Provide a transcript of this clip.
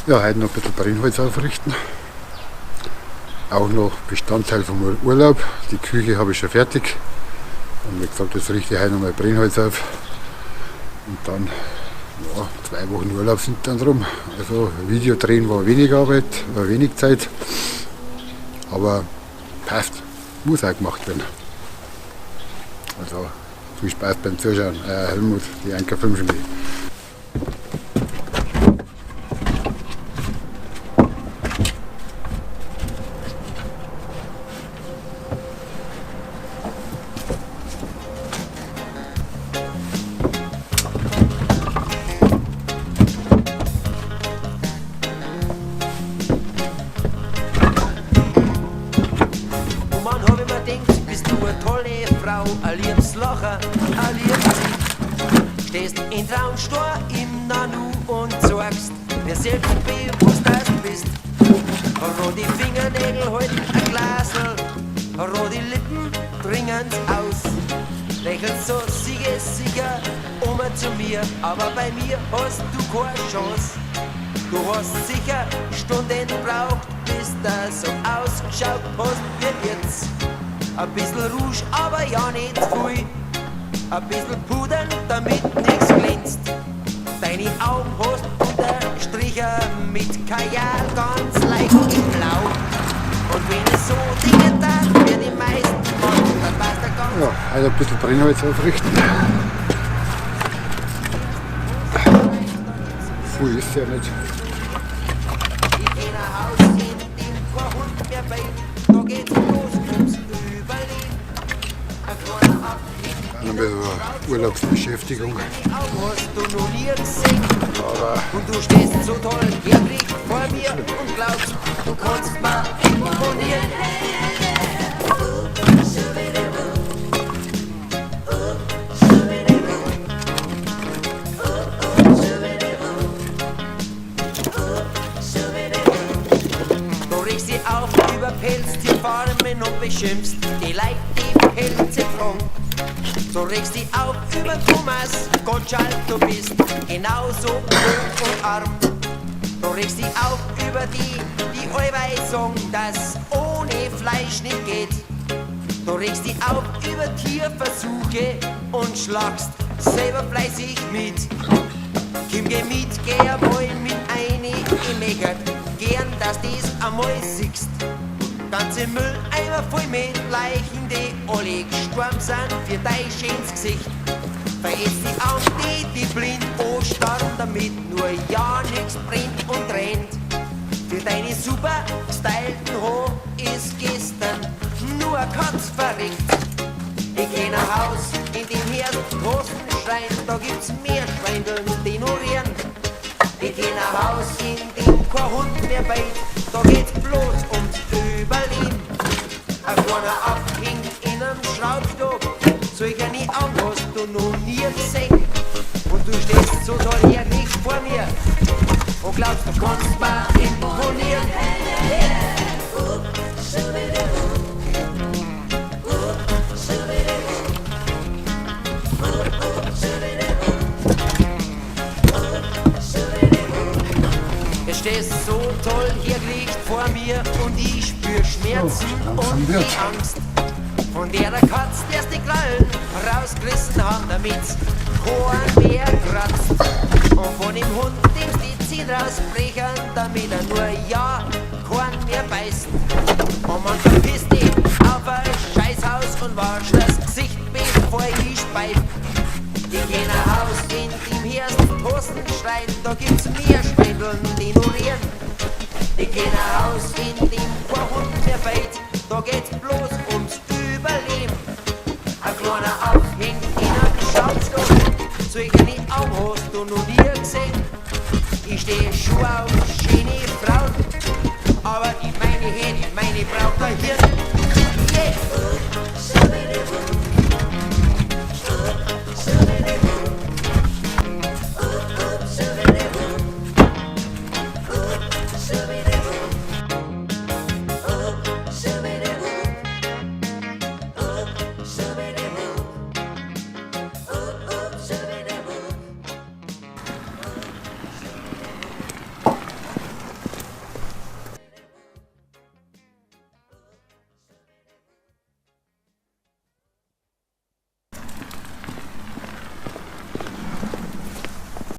Ja, heute noch ein bisschen Brennholz aufrichten. Auch noch Bestandteil vom Urlaub. Die Küche habe ich schon fertig. Und wie gesagt, jetzt richte ich heute noch mal Brennholz auf. Und dann, ja, 2 Wochen Urlaub sind dann drum. Also Video drehen war wenig Arbeit, war wenig Zeit. Aber passt, muss auch gemacht werden. Also viel Spaß beim Zuschauen. Helmut, die Anker Filmschmiede. Ein liebes Lachen, ein liebes Gesicht. Stehst in Traumstor im Nanu und sagst, wer selbstbewusst du bist. Rote Fingernägel halten ein Glasl, rote Lippen dringen's aus. Lächelst so sicher zu mir, aber bei mir hast du keine Chance. Du hast sicher Stunden braucht, bis das so ausgeschaut hast wie jetzt. Ein bisschen Rouge, aber ja nicht viel. Ein bisschen Pudern, damit nichts glänzt. Deine Augen hast unterstrichen mit Kajal ganz leicht in Blau. Und wenn es so Dinge dann für die meisten macht, dann passt der ganz. Ja, heute ein bisschen Brennholz aufrichten. Viel ist ja nicht. Ich geh nach Haus, in dem kein Hund mehr bellt. Da geht's los ums Überleben. Ein kleiner Abknick. Dann ein bisschen Urlaubsbeschäftigung. Die Augen hast du noch nie gesehen. Aber Und du stehst so toll herblick vor mir und glaubst, du kannst mir imponieren. Du regst dich auf über Pelztierfarmen und beschimpfst die Leute, die Pelze tragen. Du regst dich auf über Thomas Gottschalk, du bist genauso blöd und arm. Du regst dich auf über die allweil sagen, dass ohne Fleisch nicht geht. Du regst dich auf über Tierversuche und schlagst selber fleißig mit. Kim, geh mit, geh einmal mit eine, ich möchte gern, dass das einmal siehst. Ganze Mülleimer voll mit Leichen, die alle gestorben sind für dein schönes Gesicht. Verätzt die Augen, die blind anstarren, damit nur ja nichts brennt und rennt. Für deine super gestylten Haare ist gestern nur ein Katz verreckt. Ich geh nach Haus, in dem ersten großen Schrein, da gibt's mehr Schweindeln, die ignorieren. Ich geh nach Haus, in dem kein Hund mehr beißt, da geht's bloß ums Überleben. Ein kleiner Abhäng in einem Schraubstock, solche Augen hast du noch nie gesehen. Und du stehst so toll herrlich vor mir und glaubst, du kannst mir imponieren. Du stehst so toll herrlich vor mir und ich spür Schmerzen und die Angst. Von der Katz, der's die Krallen rausgerissen haben, damit's kein mehr kratzt. Und von dem Hund, dem's die Zähne rausbrechen, damit er nur ja kein mehr beißt. Und man verpisst dich auf ein Scheißhaus und wasch das Gesicht, bevor ich speif. Ich geh nach Haus, in dem ersten Posten schreit, da gibt's mehr Schweindeln, die ignorieren. Ich geh nach Haus, in dem kein Hund mehr beit, da geht's bloß ums Überleben. Ein kleiner Abhäng in einem Schaumstock, solche Augen hast du noch nie gesehen. Ich steh schon auf schöne Frauen, aber ich meine Hände, meine braucht ein Hirn. Yeah.